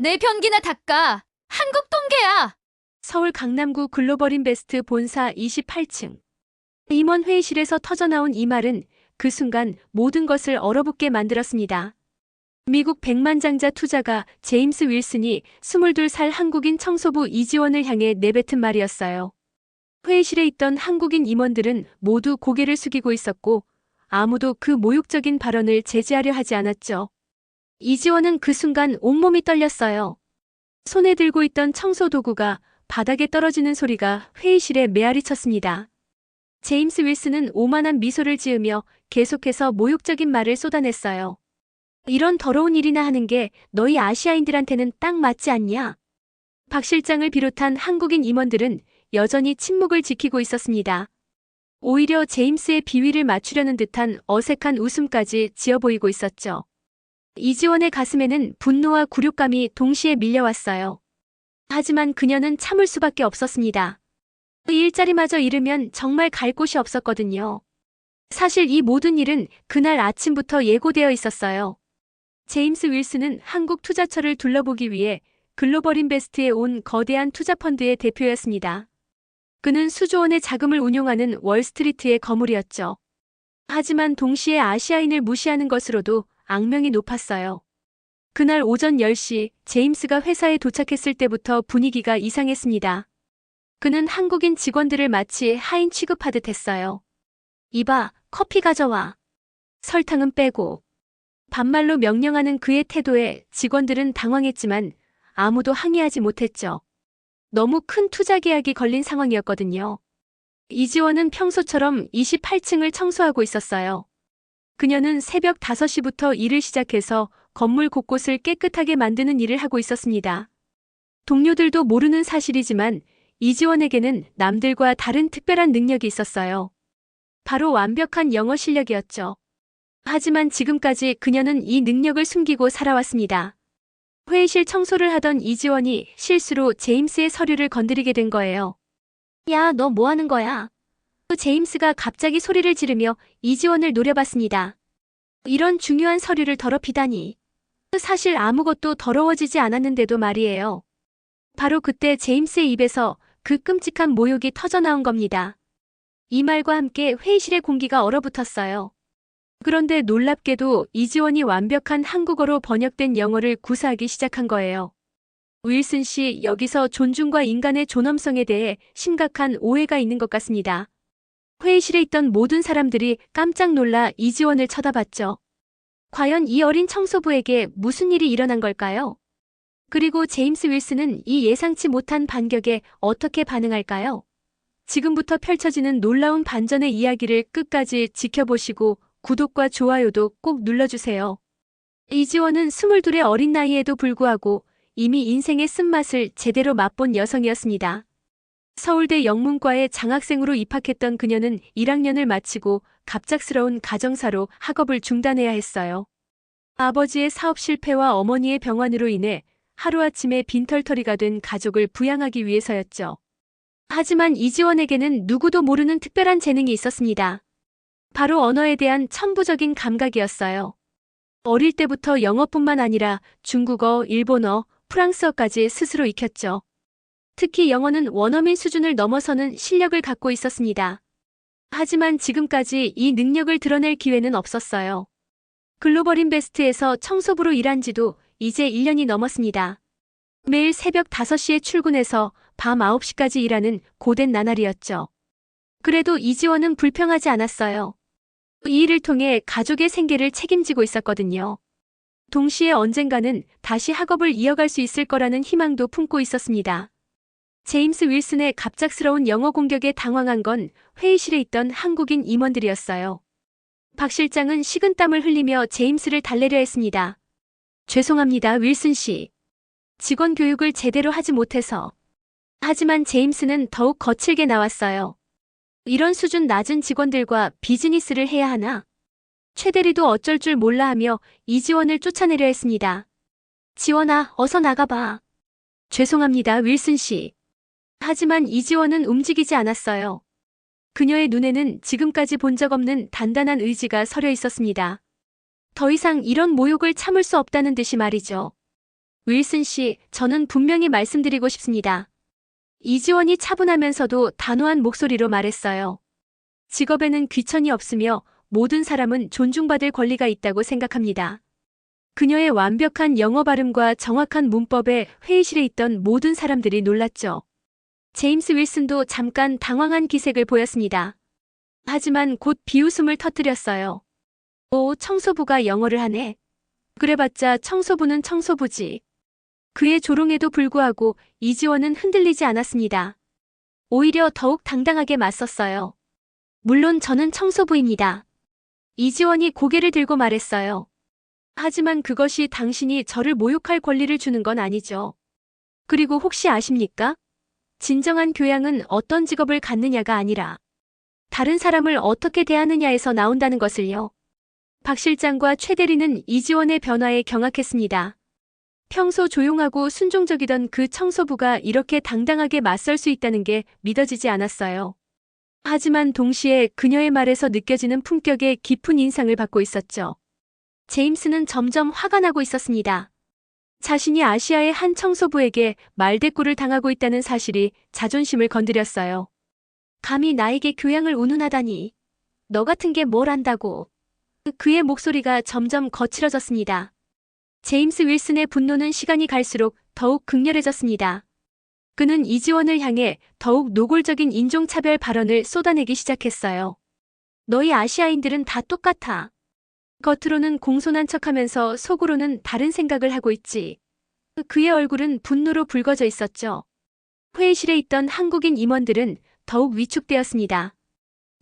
내 변기나 닦아. 한국 동계야. 서울 강남구 글로벌인베스트 본사 28층. 임원 회의실에서 터져나온 이 말은 그 순간 모든 것을 얼어붙게 만들었습니다. 미국 백만장자 투자가 제임스 윌슨이 22살 한국인 청소부 이지원을 향해 내뱉은 말이었어요. 회의실에 있던 한국인 임원들은 모두 고개를 숙이고 있었고 아무도 그 모욕적인 발언을 제지하려 하지 않았죠. 이지원은 그 순간 온몸이 떨렸어요. 손에 들고 있던 청소도구가 바닥에 떨어지는 소리가 회의실에 메아리 쳤습니다. 제임스 윌슨은 오만한 미소를 지으며 계속해서 모욕적인 말을 쏟아냈어요. 이런 더러운 일이나 하는 게 너희 아시아인들한테는 딱 맞지 않냐? 박 실장을 비롯한 한국인 임원들은 여전히 침묵을 지키고 있었습니다. 오히려 제임스의 비위를 맞추려는 듯한 어색한 웃음까지 지어 보이고 있었죠. 이지원의 가슴에는 분노와 굴욕감이 동시에 밀려왔어요. 하지만 그녀는 참을 수밖에 없었습니다. 이 일자리마저 잃으면 정말 갈 곳이 없었거든요. 사실 이 모든 일은 그날 아침부터 예고되어 있었어요. 제임스 윌슨은 한국 투자처를 둘러보기 위해 글로벌인베스트에 온 거대한 투자펀드의 대표였습니다. 그는 수조 원의 자금을 운용하는 월스트리트의 거물이었죠. 하지만 동시에 아시아인을 무시하는 것으로도 악명이 높았어요. 그날 오전 10시 제임스가 회사에 도착했을 때부터 분위기가 이상했습니다. 그는 한국인 직원들을 마치 하인 취급하듯 했어요. 이봐, 커피 가져와. 설탕은 빼고. 반말로 명령하는 그의 태도에 직원들은 당황했지만 아무도 항의하지 못했죠. 너무 큰 투자 계약이 걸린 상황이었거든요. 이지원은 평소처럼 28층을 청소하고 있었어요. 그녀는 새벽 5시부터 일을 시작해서 건물 곳곳을 깨끗하게 만드는 일을 하고 있었습니다. 동료들도 모르는 사실이지만 이지원에게는 남들과 다른 특별한 능력이 있었어요. 바로 완벽한 영어 실력이었죠. 하지만 지금까지 그녀는 이 능력을 숨기고 살아왔습니다. 회의실 청소를 하던 이지원이 실수로 제임스의 서류를 건드리게 된 거예요. 야, 너 뭐 하는 거야? 제임스가 갑자기 소리를 지르며 이지원을 노려봤습니다. 이런 중요한 서류를 더럽히다니. 사실 아무것도 더러워지지 않았는데도 말이에요. 바로 그때 제임스의 입에서 그 끔찍한 모욕이 터져나온 겁니다. 이 말과 함께 회의실의 공기가 얼어붙었어요. 그런데 놀랍게도 이지원이 완벽한 한국어로 번역된 영어를 구사하기 시작한 거예요. 윌슨 씨, 여기서 존중과 인간의 존엄성에 대해 심각한 오해가 있는 것 같습니다. 회의실에 있던 모든 사람들이 깜짝 놀라 이지원을 쳐다봤죠. 과연 이 어린 청소부에게 무슨 일이 일어난 걸까요? 그리고 제임스 윌슨은 이 예상치 못한 반격에 어떻게 반응할까요? 지금부터 펼쳐지는 놀라운 반전의 이야기를 끝까지 지켜보시고 구독과 좋아요도 꼭 눌러주세요. 이지원은 22의 어린 나이에도 불구하고 이미 인생의 쓴맛을 제대로 맛본 여성이었습니다. 서울대 영문과에 장학생으로 입학했던 그녀는 1학년을 마치고 갑작스러운 가정사로 학업을 중단해야 했어요. 아버지의 사업 실패와 어머니의 병환으로 인해 하루아침에 빈털터리가 된 가족을 부양하기 위해서였죠. 하지만 이지원에게는 누구도 모르는 특별한 재능이 있었습니다. 바로 언어에 대한 천부적인 감각이었어요. 어릴 때부터 영어뿐만 아니라 중국어, 일본어, 프랑스어까지 스스로 익혔죠. 특히 영어는 원어민 수준을 넘어서는 실력을 갖고 있었습니다. 하지만 지금까지 이 능력을 드러낼 기회는 없었어요. 글로벌인베스트에서 청소부로 일한 지도 이제 1년이 넘었습니다. 매일 새벽 5시에 출근해서 밤 9시까지 일하는 고된 나날이었죠. 그래도 이지원은 불평하지 않았어요. 이 일을 통해 가족의 생계를 책임지고 있었거든요. 동시에 언젠가는 다시 학업을 이어갈 수 있을 거라는 희망도 품고 있었습니다. 제임스 윌슨의 갑작스러운 영어 공격에 당황한 건 회의실에 있던 한국인 임원들이었어요. 박 실장은 식은땀을 흘리며 제임스를 달래려 했습니다. 죄송합니다, 윌슨 씨. 직원 교육을 제대로 하지 못해서. 하지만 제임스는 더욱 거칠게 나왔어요. 이런 수준 낮은 직원들과 비즈니스를 해야 하나? 최 대리도 어쩔 줄 몰라 하며 이지원을 쫓아내려 했습니다. 지원아, 어서 나가봐. 죄송합니다, 윌슨 씨. 하지만 이지원은 움직이지 않았어요. 그녀의 눈에는 지금까지 본 적 없는 단단한 의지가 서려 있었습니다. 더 이상 이런 모욕을 참을 수 없다는 듯이 말이죠. 윌슨 씨, 저는 분명히 말씀드리고 싶습니다. 이지원이 차분하면서도 단호한 목소리로 말했어요. 직업에는 귀천이 없으며 모든 사람은 존중받을 권리가 있다고 생각합니다. 그녀의 완벽한 영어 발음과 정확한 문법에 회의실에 있던 모든 사람들이 놀랐죠. 제임스 윌슨도 잠깐 당황한 기색을 보였습니다. 하지만 곧 비웃음을 터뜨렸어요. 오, 청소부가 영어를 하네. 그래봤자 청소부는 청소부지. 그의 조롱에도 불구하고 이지원은 흔들리지 않았습니다. 오히려 더욱 당당하게 맞섰어요. 물론 저는 청소부입니다. 이지원이 고개를 들고 말했어요. 하지만 그것이 당신이 저를 모욕할 권리를 주는 건 아니죠. 그리고 혹시 아십니까? 진정한 교양은 어떤 직업을 갖느냐가 아니라 다른 사람을 어떻게 대하느냐에서 나온다는 것을요. 박 실장과 최 대리는 이지원의 변화에 경악했습니다. 평소 조용하고 순종적이던 그 청소부가 이렇게 당당하게 맞설 수 있다는 게 믿어지지 않았어요. 하지만 동시에 그녀의 말에서 느껴지는 품격에 깊은 인상을 받고 있었죠. 제임스는 점점 화가 나고 있었습니다. 자신이 아시아의 한 청소부에게 말대꾸를 당하고 있다는 사실이 자존심을 건드렸어요. 감히 나에게 교양을 운운하다니. 너 같은 게 뭘 안다고. 그의 목소리가 점점 거칠어졌습니다. 제임스 윌슨의 분노는 시간이 갈수록 더욱 극렬해졌습니다. 그는 이지원을 향해 더욱 노골적인 인종차별 발언을 쏟아내기 시작했어요. 너희 아시아인들은 다 똑같아. 겉으로는 공손한 척하면서 속으로는 다른 생각을 하고 있지. 그의 얼굴은 분노로 붉어져 있었죠. 회의실에 있던 한국인 임원들은 더욱 위축되었습니다.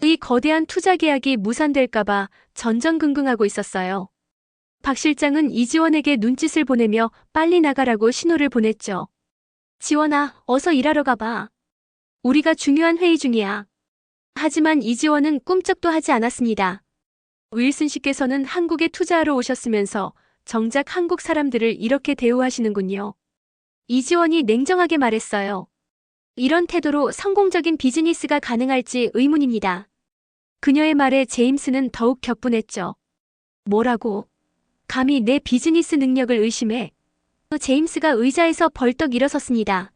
이 거대한 투자 계약이 무산될까봐 전전긍긍하고 있었어요. 박 실장은 이지원에게 눈짓을 보내며 빨리 나가라고 신호를 보냈죠. 지원아, 어서 일하러 가봐. 우리가 중요한 회의 중이야. 하지만 이지원은 꿈쩍도 하지 않았습니다. 윌슨 씨께서는 한국에 투자하러 오셨으면서 정작 한국 사람들을 이렇게 대우하시는군요. 이지원이 냉정하게 말했어요. 이런 태도로 성공적인 비즈니스가 가능할지 의문입니다. 그녀의 말에 제임스는 더욱 격분했죠. 뭐라고? 감히 내 비즈니스 능력을 의심해. 제임스가 의자에서 벌떡 일어섰습니다.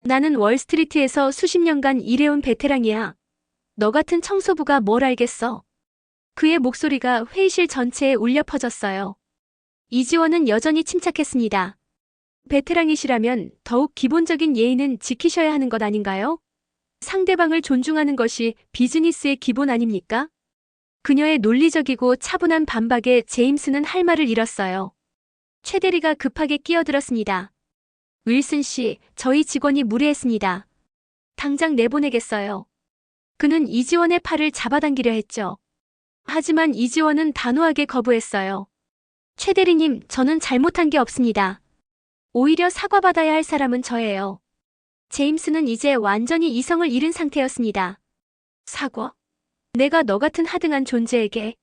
나는 월스트리트에서 수십 년간 일해온 베테랑이야. 너 같은 청소부가 뭘 알겠어? 그의 목소리가 회의실 전체에 울려 퍼졌어요. 이지원은 여전히 침착했습니다. 베테랑이시라면 더욱 기본적인 예의는 지키셔야 하는 것 아닌가요? 상대방을 존중하는 것이 비즈니스의 기본 아닙니까? 그녀의 논리적이고 차분한 반박에 제임스는 할 말을 잃었어요. 최 대리가 급하게 끼어들었습니다. 윌슨 씨, 저희 직원이 무례했습니다. 당장 내보내겠어요. 그는 이지원의 팔을 잡아당기려 했죠. 하지만 이지원은 단호하게 거부했어요. 최 대리님, 저는 잘못한 게 없습니다. 오히려 사과받아야 할 사람은 저예요. 제임스는 이제 완전히 이성을 잃은 상태였습니다. 사과? 내가 너 같은 하등한 존재에게.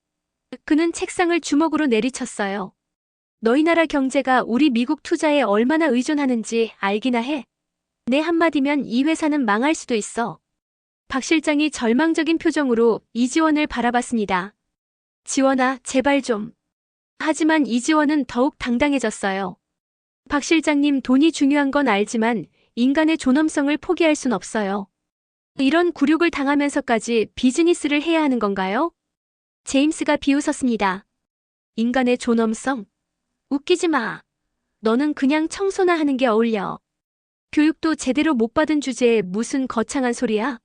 그는 책상을 주먹으로 내리쳤어요. 너희 나라 경제가 우리 미국 투자에 얼마나 의존하는지 알기나 해. 내 한마디면 이 회사는 망할 수도 있어. 박 실장이 절망적인 표정으로 이지원을 바라봤습니다. 지원아, 제발 좀. 하지만 이지원은 더욱 당당해졌어요. 박 실장님, 돈이 중요한 건 알지만 인간의 존엄성을 포기할 순 없어요. 이런 굴욕을 당하면서까지 비즈니스를 해야 하는 건가요? 제임스가 비웃었습니다. 인간의 존엄성? 웃기지 마. 너는 그냥 청소나 하는 게 어울려. 교육도 제대로 못 받은 주제에 무슨 거창한 소리야?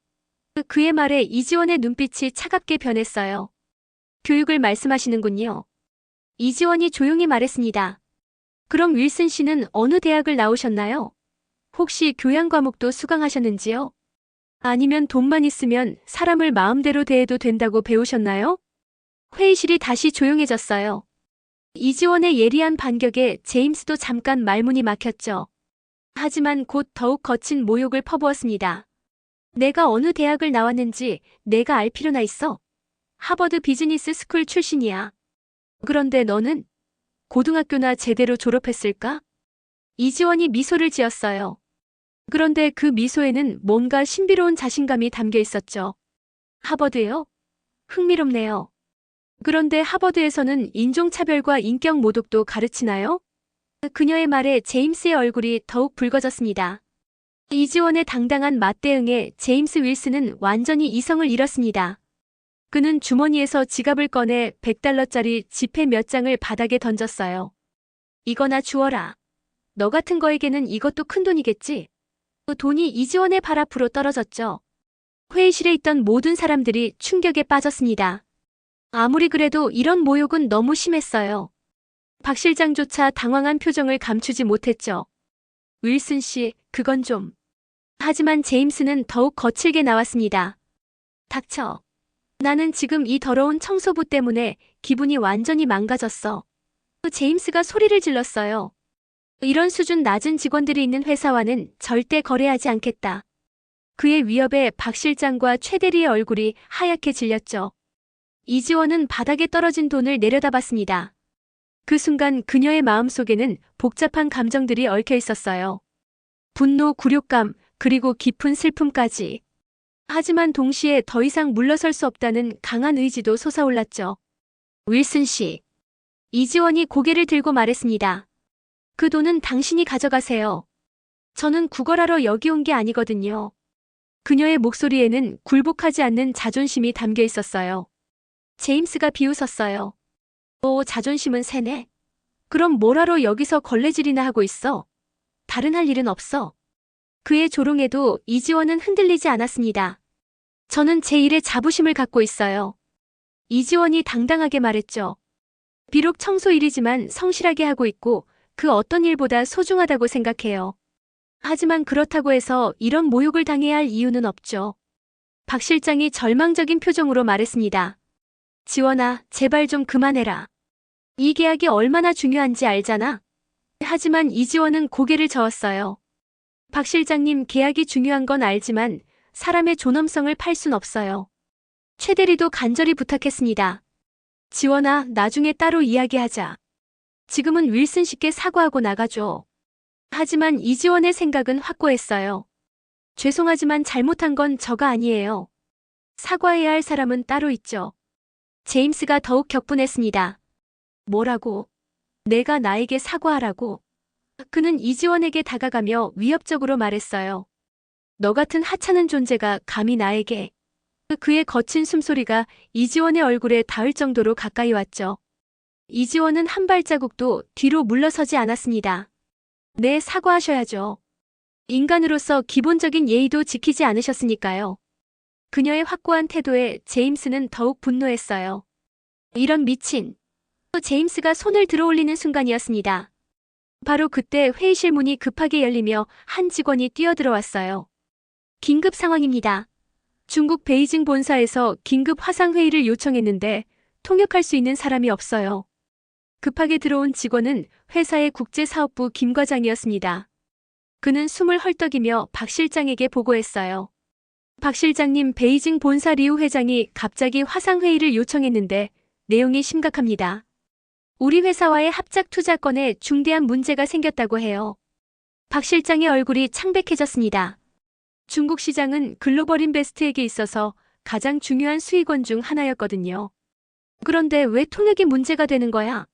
그의 말에 이지원의 눈빛이 차갑게 변했어요. 교육을 말씀하시는군요. 이지원이 조용히 말했습니다. 그럼 윌슨 씨는 어느 대학을 나오셨나요? 혹시 교양 과목도 수강하셨는지요? 아니면 돈만 있으면 사람을 마음대로 대해도 된다고 배우셨나요? 회의실이 다시 조용해졌어요. 이지원의 예리한 반격에 제임스도 잠깐 말문이 막혔죠. 하지만 곧 더욱 거친 모욕을 퍼부었습니다. 내가 어느 대학을 나왔는지 내가 알 필요나 있어? 하버드 비즈니스 스쿨 출신이야. 그런데 너는 고등학교나 제대로 졸업했을까? 이지원이 미소를 지었어요. 그런데 그 미소에는 뭔가 신비로운 자신감이 담겨 있었죠. 하버드요? 흥미롭네요. 그런데 하버드에서는 인종차별과 인격 모독도 가르치나요? 그녀의 말에 제임스의 얼굴이 더욱 붉어졌습니다. 이지원의 당당한 맞대응에 제임스 윌슨은 완전히 이성을 잃었습니다. 그는 주머니에서 지갑을 꺼내 $100짜리 지폐 몇 장을 바닥에 던졌어요. 이거나 주어라. 너 같은 거에게는 이것도 큰 돈이겠지? 그 돈이 이지원의 발 앞으로 떨어졌죠. 회의실에 있던 모든 사람들이 충격에 빠졌습니다. 아무리 그래도 이런 모욕은 너무 심했어요. 박 실장조차 당황한 표정을 감추지 못했죠. 윌슨 씨, 그건 좀. 하지만 제임스는 더욱 거칠게 나왔습니다. 닥쳐. 나는 지금 이 더러운 청소부 때문에 기분이 완전히 망가졌어. 제임스가 소리를 질렀어요. 이런 수준 낮은 직원들이 있는 회사와는 절대 거래하지 않겠다. 그의 위협에 박 실장과 최 대리의 얼굴이 하얗게 질렸죠. 이지원은 바닥에 떨어진 돈을 내려다봤습니다. 그 순간 그녀의 마음속에는 복잡한 감정들이 얽혀 있었어요. 분노, 굴욕감, 그리고 깊은 슬픔까지. 하지만 동시에 더 이상 물러설 수 없다는 강한 의지도 솟아올랐죠. 윌슨 씨. 이지원이 고개를 들고 말했습니다. 그 돈은 당신이 가져가세요. 저는 구걸하러 여기 온 게 아니거든요. 그녀의 목소리에는 굴복하지 않는 자존심이 담겨 있었어요. 제임스가 비웃었어요. 오, 자존심은 세네. 그럼 뭐하러 여기서 걸레질이나 하고 있어? 다른 할 일은 없어. 그의 조롱에도 이지원은 흔들리지 않았습니다. 저는 제 일에 자부심을 갖고 있어요. 이지원이 당당하게 말했죠. 비록 청소 일이지만 성실하게 하고 있고 그 어떤 일보다 소중하다고 생각해요. 하지만 그렇다고 해서 이런 모욕을 당해야 할 이유는 없죠. 박 실장이 절망적인 표정으로 말했습니다. 지원아, 제발 좀 그만해라. 이 계약이 얼마나 중요한지 알잖아. 하지만 이지원은 고개를 저었어요. 박 실장님, 계약이 중요한 건 알지만 사람의 존엄성을 팔 순 없어요. 최 대리도 간절히 부탁했습니다. 지원아, 나중에 따로 이야기하자. 지금은 윌슨 씨께 사과하고 나가줘. 하지만 이지원의 생각은 확고했어요. 죄송하지만 잘못한 건 저가 아니에요. 사과해야 할 사람은 따로 있죠. 제임스가 더욱 격분했습니다. 뭐라고? 내가 나에게 사과하라고? 그는 이지원에게 다가가며 위협적으로 말했어요. 너 같은 하찮은 존재가 감히 나에게. 그의 거친 숨소리가 이지원의 얼굴에 닿을 정도로 가까이 왔죠. 이지원은 한 발자국도 뒤로 물러서지 않았습니다. 네, 사과하셔야죠. 인간으로서 기본적인 예의도 지키지 않으셨으니까요. 그녀의 확고한 태도에 제임스는 더욱 분노했어요. 이런 미친. 제임스가 손을 들어올리는 순간이었습니다. 바로 그때 회의실 문이 급하게 열리며 한 직원이 뛰어들어왔어요. 긴급 상황입니다. 중국 베이징 본사에서 긴급 화상회의를 요청했는데 통역할 수 있는 사람이 없어요. 급하게 들어온 직원은 회사의 국제사업부 김 과장이었습니다. 그는 숨을 헐떡이며 박 실장에게 보고했어요. 박 실장님, 베이징 본사 리우 회장이 갑자기 화상회의를 요청했는데 내용이 심각합니다. 우리 회사와의 합작 투자건에 중대한 문제가 생겼다고 해요. 박 실장의 얼굴이 창백해졌습니다. 중국 시장은 글로벌 인베스트에게 있어서 가장 중요한 수익원 중 하나였거든요. 그런데 왜 통역이 문제가 되는 거야?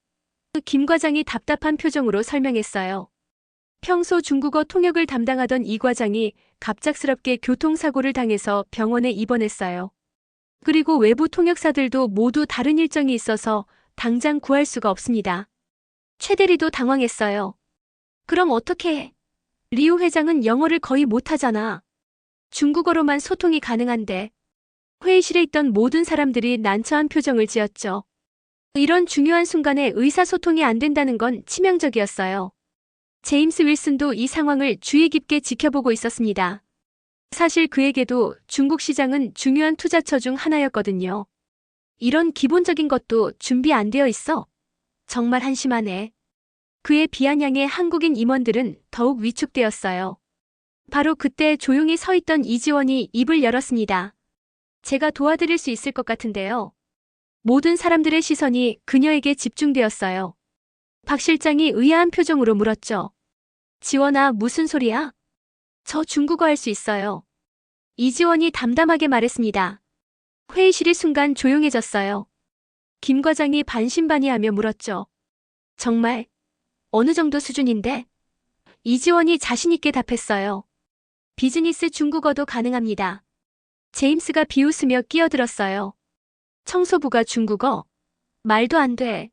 김 과장이 답답한 표정으로 설명했어요. 평소 중국어 통역을 담당하던 이 과장이 갑작스럽게 교통사고를 당해서 병원에 입원했어요. 그리고 외부 통역사들도 모두 다른 일정이 있어서 당장 구할 수가 없습니다. 최 대리도 당황했어요. 그럼 어떻게 해? 리우 회장은 영어를 거의 못하잖아. 중국어로만 소통이 가능한데. 회의실에 있던 모든 사람들이 난처한 표정을 지었죠. 이런 중요한 순간에 의사소통이 안 된다는 건 치명적이었어요. 제임스 윌슨도 이 상황을 주의 깊게 지켜보고 있었습니다. 사실 그에게도 중국 시장은 중요한 투자처 중 하나였거든요. 이런 기본적인 것도 준비 안 되어 있어. 정말 한심하네. 그의 비아냥의 한국인 임원들은 더욱 위축되었어요. 바로 그때 조용히 서 있던 이지원이 입을 열었습니다. 제가 도와드릴 수 있을 것 같은데요. 모든 사람들의 시선이 그녀에게 집중되었어요. 박 실장이 의아한 표정으로 물었죠. 지원아, 무슨 소리야? 저 중국어 할 수 있어요. 이지원이 담담하게 말했습니다. 회의실이 순간 조용해졌어요. 김 과장이 반신반의하며 물었죠. 정말? 어느 정도 수준인데? 이지원이 자신있게 답했어요. 비즈니스 중국어도 가능합니다. 제임스가 비웃으며 끼어들었어요. 청소부가 중국어? 말도 안 돼.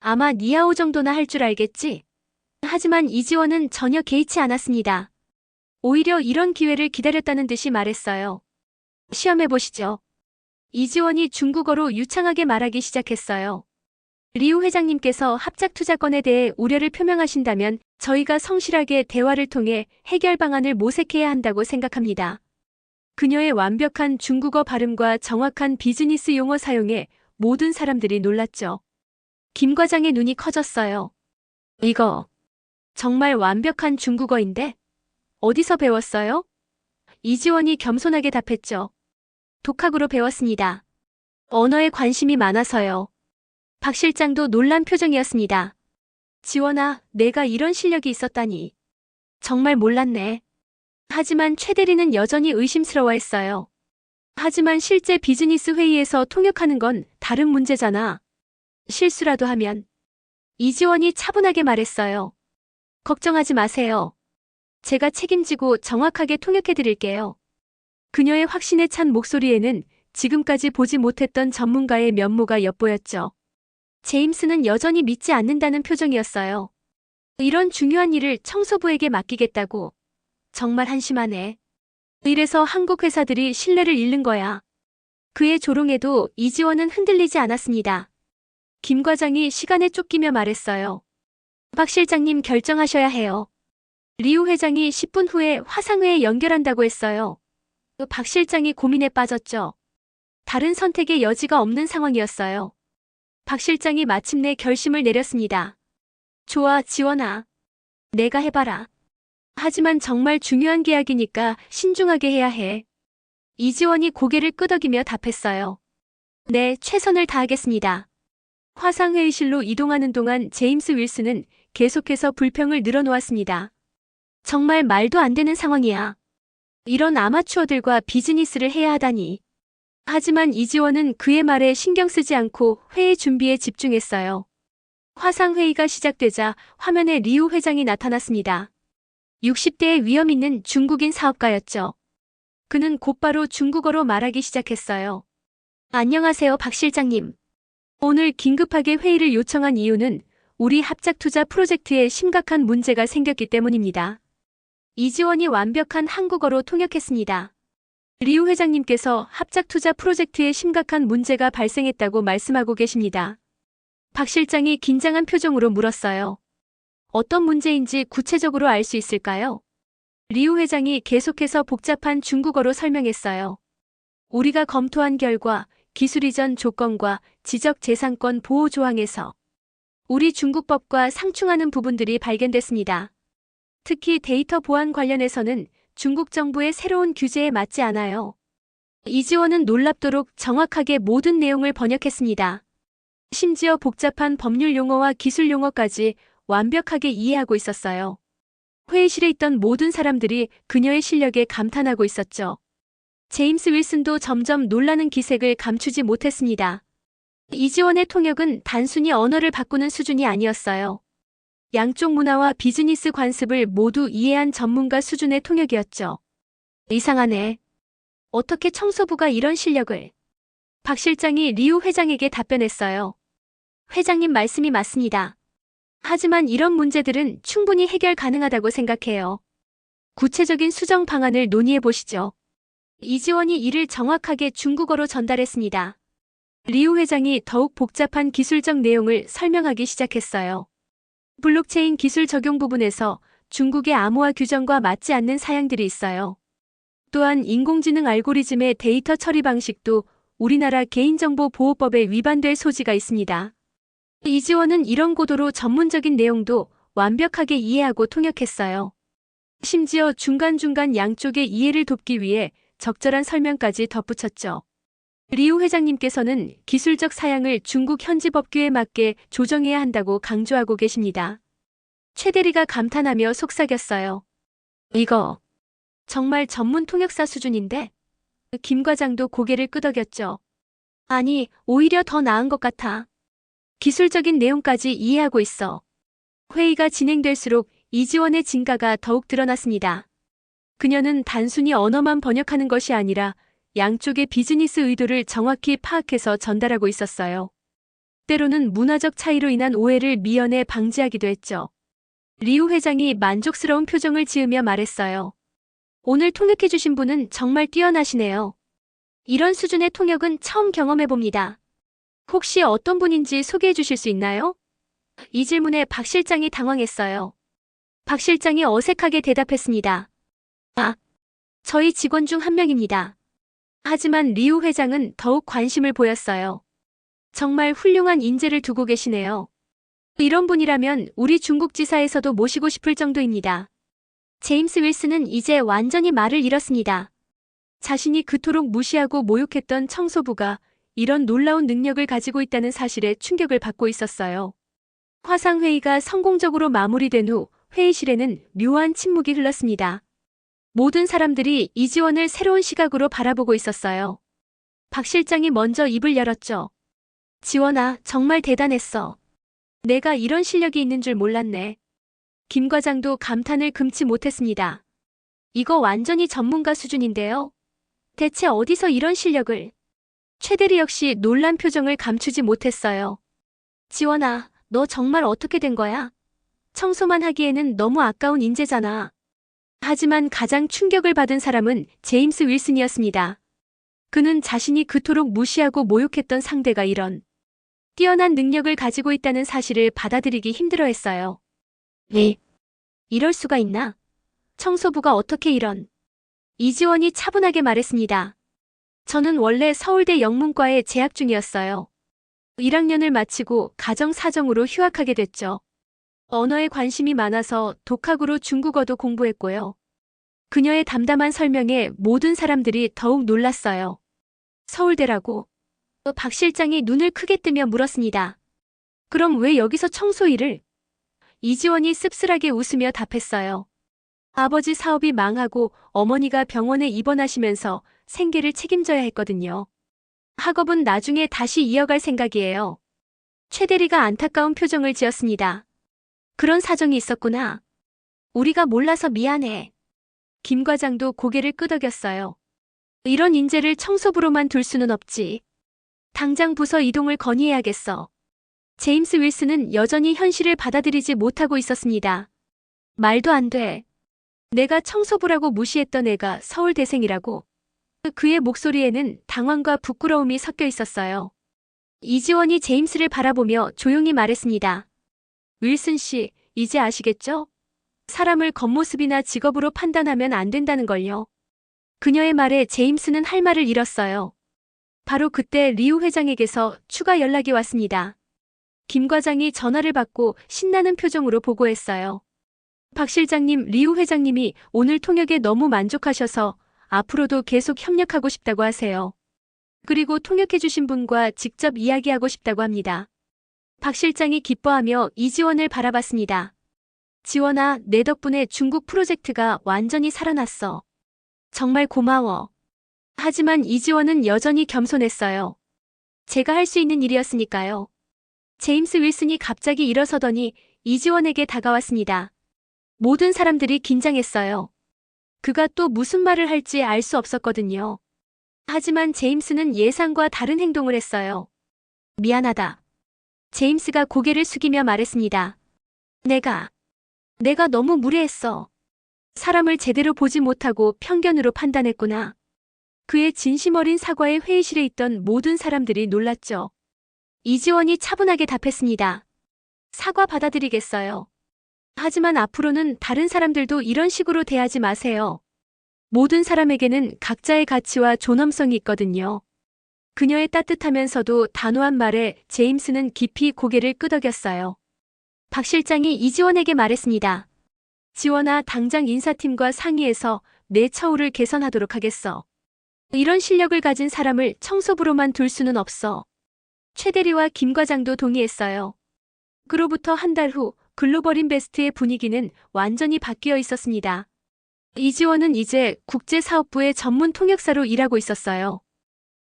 아마 니아오 정도나 할 줄 알겠지? 하지만 이지원은 전혀 개의치 않았습니다. 오히려 이런 기회를 기다렸다는 듯이 말했어요. 시험해보시죠. 이지원이 중국어로 유창하게 말하기 시작했어요. 리우 회장님께서 합작 투자건에 대해 우려를 표명하신다면 저희가 성실하게 대화를 통해 해결 방안을 모색해야 한다고 생각합니다. 그녀의 완벽한 중국어 발음과 정확한 비즈니스 용어 사용에 모든 사람들이 놀랐죠. 김 과장의 눈이 커졌어요. 이거 정말 완벽한 중국어인데? 어디서 배웠어요? 이지원이 겸손하게 답했죠. 독학으로 배웠습니다. 언어에 관심이 많아서요. 박 실장도 놀란 표정이었습니다. 지원아, 내가 이런 실력이 있었다니. 정말 몰랐네. 하지만 최 대리는 여전히 의심스러워했어요. 하지만 실제 비즈니스 회의에서 통역하는 건 다른 문제잖아. 실수라도 하면. 이지원이 차분하게 말했어요. 걱정하지 마세요. 제가 책임지고 정확하게 통역해드릴게요. 그녀의 확신에 찬 목소리에는 지금까지 보지 못했던 전문가의 면모가 엿보였죠. 제임스는 여전히 믿지 않는다는 표정이었어요. 이런 중요한 일을 청소부에게 맡기겠다고. 정말 한심하네. 이래서 한국 회사들이 신뢰를 잃는 거야. 그의 조롱에도 이지원은 흔들리지 않았습니다. 김 과장이 시간에 쫓기며 말했어요. 박 실장님 결정하셔야 해요. 리우 회장이 10분 후에 화상회에 연결한다고 했어요. 박 실장이 고민에 빠졌죠. 다른 선택의 여지가 없는 상황이었어요. 박 실장이 마침내 결심을 내렸습니다. 좋아, 지원아. 내가 해봐라. 하지만 정말 중요한 계약이니까 신중하게 해야 해. 이지원이 고개를 끄덕이며 답했어요. 네, 최선을 다하겠습니다. 화상회의실로 이동하는 동안 제임스 윌슨은 계속해서 불평을 늘어놓았습니다. 정말 말도 안 되는 상황이야. 이런 아마추어들과 비즈니스를 해야 하다니. 하지만 이지원은 그의 말에 신경 쓰지 않고 회의 준비에 집중했어요. 화상회의가 시작되자 화면에 리우 회장이 나타났습니다. 60대의 위험 있는 중국인 사업가였죠. 그는 곧바로 중국어로 말하기 시작했어요. 안녕하세요, 박 실장님. 오늘 긴급하게 회의를 요청한 이유는 우리 합작 투자 프로젝트에 심각한 문제가 생겼기 때문입니다. 이지원이 완벽한 한국어로 통역했습니다. 리우 회장님께서 합작 투자 프로젝트에 심각한 문제가 발생했다고 말씀하고 계십니다. 박 실장이 긴장한 표정으로 물었어요. 어떤 문제인지 구체적으로 알 수 있을까요? 리우 회장이 계속해서 복잡한 중국어로 설명했어요. 우리가 검토한 결과 기술 이전 조건과 지적재산권 보호 조항에서 우리 중국법과 상충하는 부분들이 발견됐습니다. 특히 데이터 보안 관련해서는 중국 정부의 새로운 규제에 맞지 않아요. 이지원은 놀랍도록 정확하게 모든 내용을 번역했습니다. 심지어 복잡한 법률 용어와 기술 용어까지 완벽하게 이해하고 있었어요. 회의실에 있던 모든 사람들이 그녀의 실력에 감탄하고 있었죠. 제임스 윌슨도 점점 놀라는 기색을 감추지 못했습니다. 이지원의 통역은 단순히 언어를 바꾸는 수준이 아니었어요. 양쪽 문화와 비즈니스 관습을 모두 이해한 전문가 수준의 통역이었죠. 이상하네. 어떻게 청소부가 이런 실력을? 박 실장이 리우 회장에게 답변했어요. 회장님 말씀이 맞습니다. 하지만 이런 문제들은 충분히 해결 가능하다고 생각해요. 구체적인 수정 방안을 논의해 보시죠. 이지원이 이를 정확하게 중국어로 전달했습니다. 리우 회장이 더욱 복잡한 기술적 내용을 설명하기 시작했어요. 블록체인 기술 적용 부분에서 중국의 암호화 규정과 맞지 않는 사양들이 있어요. 또한 인공지능 알고리즘의 데이터 처리 방식도 우리나라 개인정보보호법에 위반될 소지가 있습니다. 이지원은 이런 고도로 전문적인 내용도 완벽하게 이해하고 통역했어요. 심지어 중간중간 양쪽의 이해를 돕기 위해 적절한 설명까지 덧붙였죠. 리우 회장님께서는 기술적 사양을 중국 현지 법규에 맞게 조정해야 한다고 강조하고 계십니다. 최 대리가 감탄하며 속삭였어요. 이거 정말 전문 통역사 수준인데? 김 과장도 고개를 끄덕였죠. 아니, 오히려 더 나은 것 같아. 기술적인 내용까지 이해하고 있어. 회의가 진행될수록 이지원의 진가가 더욱 드러났습니다. 그녀는 단순히 언어만 번역하는 것이 아니라 양쪽의 비즈니스 의도를 정확히 파악해서 전달하고 있었어요. 때로는 문화적 차이로 인한 오해를 미연에 방지하기도 했죠. 리우 회장이 만족스러운 표정을 지으며 말했어요. 오늘 통역해주신 분은 정말 뛰어나시네요. 이런 수준의 통역은 처음 경험해봅니다. 혹시 어떤 분인지 소개해 주실 수 있나요? 이 질문에 박 실장이 당황했어요. 박 실장이 어색하게 대답했습니다. 저희 직원 중 한 명입니다. 하지만 리우 회장은 더욱 관심을 보였어요. 정말 훌륭한 인재를 두고 계시네요. 이런 분이라면 우리 중국 지사에서도 모시고 싶을 정도입니다. 제임스 윌슨은 이제 완전히 말을 잃었습니다. 자신이 그토록 무시하고 모욕했던 청소부가 이런 놀라운 능력을 가지고 있다는 사실에 충격을 받고 있었어요. 화상회의가 성공적으로 마무리된 후 회의실에는 묘한 침묵이 흘렀습니다. 모든 사람들이 이지원을 새로운 시각으로 바라보고 있었어요. 박 실장이 먼저 입을 열었죠. 지원아, 정말 대단했어. 내가 이런 실력이 있는 줄 몰랐네. 김 과장도 감탄을 금치 못했습니다. 이거 완전히 전문가 수준인데요. 대체 어디서 이런 실력을? 최 대리 역시 놀란 표정을 감추지 못했어요. 지원아, 너 정말 어떻게 된 거야? 청소만 하기에는 너무 아까운 인재잖아. 하지만 가장 충격을 받은 사람은 제임스 윌슨이었습니다. 그는 자신이 그토록 무시하고 모욕했던 상대가 이런 뛰어난 능력을 가지고 있다는 사실을 받아들이기 힘들어했어요. 네. 이럴 수가 있나? 청소부가 어떻게 이런? 이지원이 차분하게 말했습니다. 저는 원래 서울대 영문과에 재학 중이었어요. 1학년을 마치고 가정 사정으로 휴학하게 됐죠. 언어에 관심이 많아서 독학으로 중국어도 공부했고요. 그녀의 담담한 설명에 모든 사람들이 더욱 놀랐어요. 서울대라고? 박 실장이 눈을 크게 뜨며 물었습니다. 그럼 왜 여기서 청소 일을? 이지원이 씁쓸하게 웃으며 답했어요. 아버지 사업이 망하고 어머니가 병원에 입원하시면서 생계를 책임져야 했거든요. 학업은 나중에 다시 이어갈 생각이에요. 최 대리가 안타까운 표정을 지었습니다. 그런 사정이 있었구나. 우리가 몰라서 미안해. 김 과장도 고개를 끄덕였어요. 이런 인재를 청소부로만 둘 수는 없지. 당장 부서 이동을 건의해야겠어. 제임스 윌슨은 여전히 현실을 받아들이지 못하고 있었습니다. 말도 안 돼. 내가 청소부라고 무시했던 애가 서울대생이라고. 그의 목소리에는 당황과 부끄러움이 섞여 있었어요. 이지원이 제임스를 바라보며 조용히 말했습니다. 윌슨 씨, 이제 아시겠죠? 사람을 겉모습이나 직업으로 판단하면 안 된다는 걸요. 그녀의 말에 제임스는 할 말을 잃었어요. 바로 그때 리우 회장에게서 추가 연락이 왔습니다. 김 과장이 전화를 받고 신나는 표정으로 보고했어요. 박 실장님, 리우 회장님이 오늘 통역에 너무 만족하셔서 앞으로도 계속 협력하고 싶다고 하세요. 그리고 통역해주신 분과 직접 이야기하고 싶다고 합니다. 박 실장이 기뻐하며 이지원을 바라봤습니다. 지원아, 내 덕분에 중국 프로젝트가 완전히 살아났어. 정말 고마워. 하지만 이지원은 여전히 겸손했어요. 제가 할 수 있는 일이었으니까요. 제임스 윌슨이 갑자기 일어서더니 이지원에게 다가왔습니다. 모든 사람들이 긴장했어요. 그가 또 무슨 말을 할지 알 수 없었거든요. 하지만 제임스는 예상과 다른 행동을 했어요. 미안하다. 제임스가 고개를 숙이며 말했습니다. 내가 너무 무례했어. 사람을 제대로 보지 못하고 편견으로 판단했구나. 그의 진심 어린 사과에 회의실에 있던 모든 사람들이 놀랐죠. 이지원이 차분하게 답했습니다. 사과 받아드리겠어요. 하지만 앞으로는 다른 사람들도 이런 식으로 대하지 마세요. 모든 사람에게는 각자의 가치와 존엄성이 있거든요. 그녀의 따뜻하면서도 단호한 말에 제임스는 깊이 고개를 끄덕였어요. 박 실장이 이지원에게 말했습니다. 지원아, 당장 인사팀과 상의해서 내 처우를 개선하도록 하겠어. 이런 실력을 가진 사람을 청소부로만 둘 수는 없어. 최 대리와 김 과장도 동의했어요. 그로부터 한 달 후 글로벌 인베스트의 분위기는 완전히 바뀌어 있었습니다. 이지원은 이제 국제사업부의 전문 통역사로 일하고 있었어요.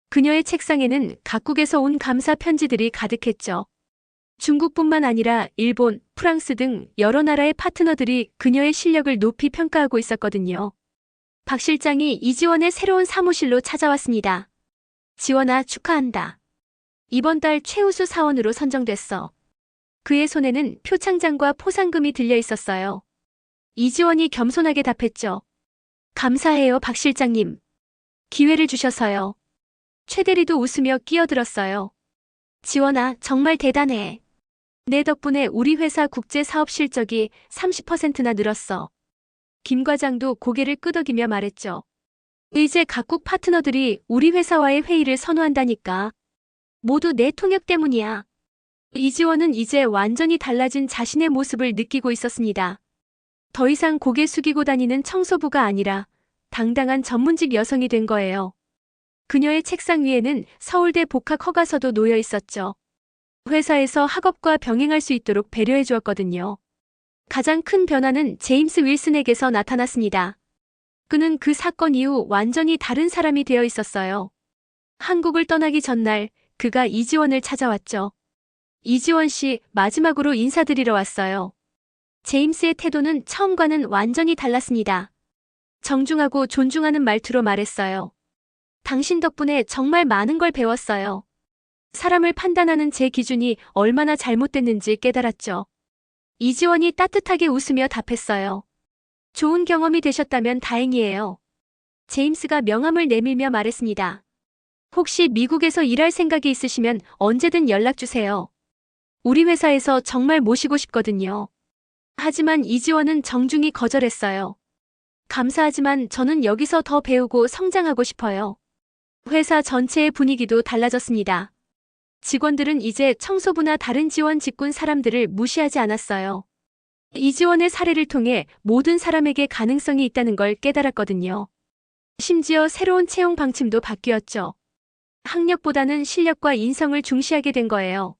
그녀의 책상에는 각국에서 온 감사 편지들이 가득했죠. 중국뿐만 아니라 일본, 프랑스 등 여러 나라의 파트너들이 그녀의 실력을 높이 평가하고 있었거든요. 박 실장이 이지원의 새로운 사무실로 찾아왔습니다. 지원아, 축하한다. 이번 달 최우수 사원으로 선정됐어. 그의 손에는 표창장과 포상금이 들려 있었어요. 이지원이 겸손하게 답했죠. 감사해요, 박 실장님. 기회를 주셔서요. 최 대리도 웃으며 끼어들었어요. 지원아, 정말 대단해. 내 덕분에 우리 회사 국제 사업 실적이 30%나 늘었어. 김 과장도 고개를 끄덕이며 말했죠. 이제 각국 파트너들이 우리 회사와의 회의를 선호한다니까. 모두 내 통역 때문이야. 이지원은 이제 완전히 달라진 자신의 모습을 느끼고 있었습니다. 더 이상 고개 숙이고 다니는 청소부가 아니라 당당한 전문직 여성이 된 거예요. 그녀의 책상 위에는 서울대 복학 허가서도 놓여 있었죠. 회사에서 학업과 병행할 수 있도록 배려해 주었거든요. 가장 큰 변화는 제임스 윌슨에게서 나타났습니다. 그는 그 사건 이후 완전히 다른 사람이 되어 있었어요. 한국을 떠나기 전날 그가 이지원을 찾아왔죠. 이지원 씨, 마지막으로 인사드리러 왔어요. 제임스의 태도는 처음과는 완전히 달랐습니다. 정중하고 존중하는 말투로 말했어요. 당신 덕분에 정말 많은 걸 배웠어요. 사람을 판단하는 제 기준이 얼마나 잘못됐는지 깨달았죠. 이지원이 따뜻하게 웃으며 답했어요. 좋은 경험이 되셨다면 다행이에요. 제임스가 명함을 내밀며 말했습니다. 혹시 미국에서 일할 생각이 있으시면 언제든 연락주세요. 우리 회사에서 정말 모시고 싶거든요. 하지만 이지원은 정중히 거절했어요. 감사하지만 저는 여기서 더 배우고 성장하고 싶어요. 회사 전체의 분위기도 달라졌습니다. 직원들은 이제 청소부나 다른 지원 직군 사람들을 무시하지 않았어요. 이지원의 사례를 통해 모든 사람에게 가능성이 있다는 걸 깨달았거든요. 심지어 새로운 채용 방침도 바뀌었죠. 학력보다는 실력과 인성을 중시하게 된 거예요.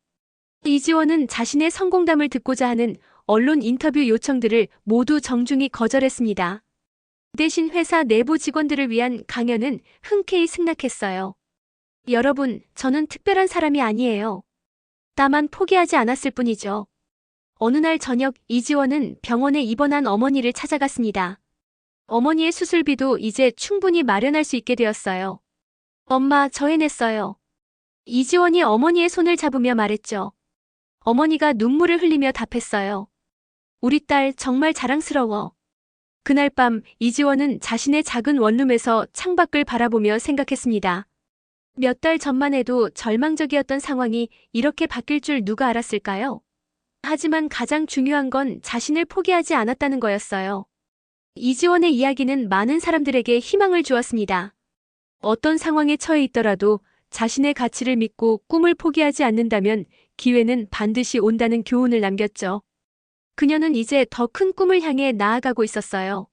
이지원은 자신의 성공담을 듣고자 하는 언론 인터뷰 요청들을 모두 정중히 거절했습니다. 대신 회사 내부 직원들을 위한 강연은 흔쾌히 승낙했어요. 여러분, 저는 특별한 사람이 아니에요. 다만 포기하지 않았을 뿐이죠. 어느 날 저녁 이지원은 병원에 입원한 어머니를 찾아갔습니다. 어머니의 수술비도 이제 충분히 마련할 수 있게 되었어요. 엄마, 저 해냈어요. 이지원이 어머니의 손을 잡으며 말했죠. 어머니가 눈물을 흘리며 답했어요. 우리 딸 정말 자랑스러워. 그날 밤 이지원은 자신의 작은 원룸에서 창밖을 바라보며 생각했습니다. 몇 달 전만 해도 절망적이었던 상황이 이렇게 바뀔 줄 누가 알았을까요? 하지만 가장 중요한 건 자신을 포기하지 않았다는 거였어요. 이지원의 이야기는 많은 사람들에게 희망을 주었습니다. 어떤 상황에 처해 있더라도 자신의 가치를 믿고 꿈을 포기하지 않는다면 기회는 반드시 온다는 교훈을 남겼죠. 그녀는 이제 더 큰 꿈을 향해 나아가고 있었어요.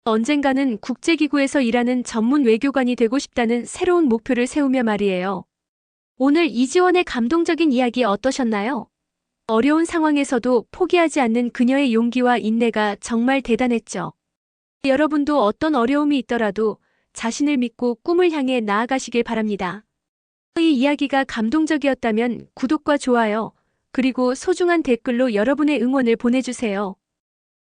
언젠가는 국제기구에서 일하는 전문 외교관이 되고 싶다는 새로운 목표를 세우며 말이에요. 오늘 이지원의 감동적인 이야기 어떠셨나요? 어려운 상황에서도 포기하지 않는 그녀의 용기와 인내가 정말 대단했죠. 여러분도 어떤 어려움이 있더라도 자신을 믿고 꿈을 향해 나아가시길 바랍니다. 이 이야기가 감동적이었다면 구독과 좋아요, 그리고 소중한 댓글로 여러분의 응원을 보내주세요.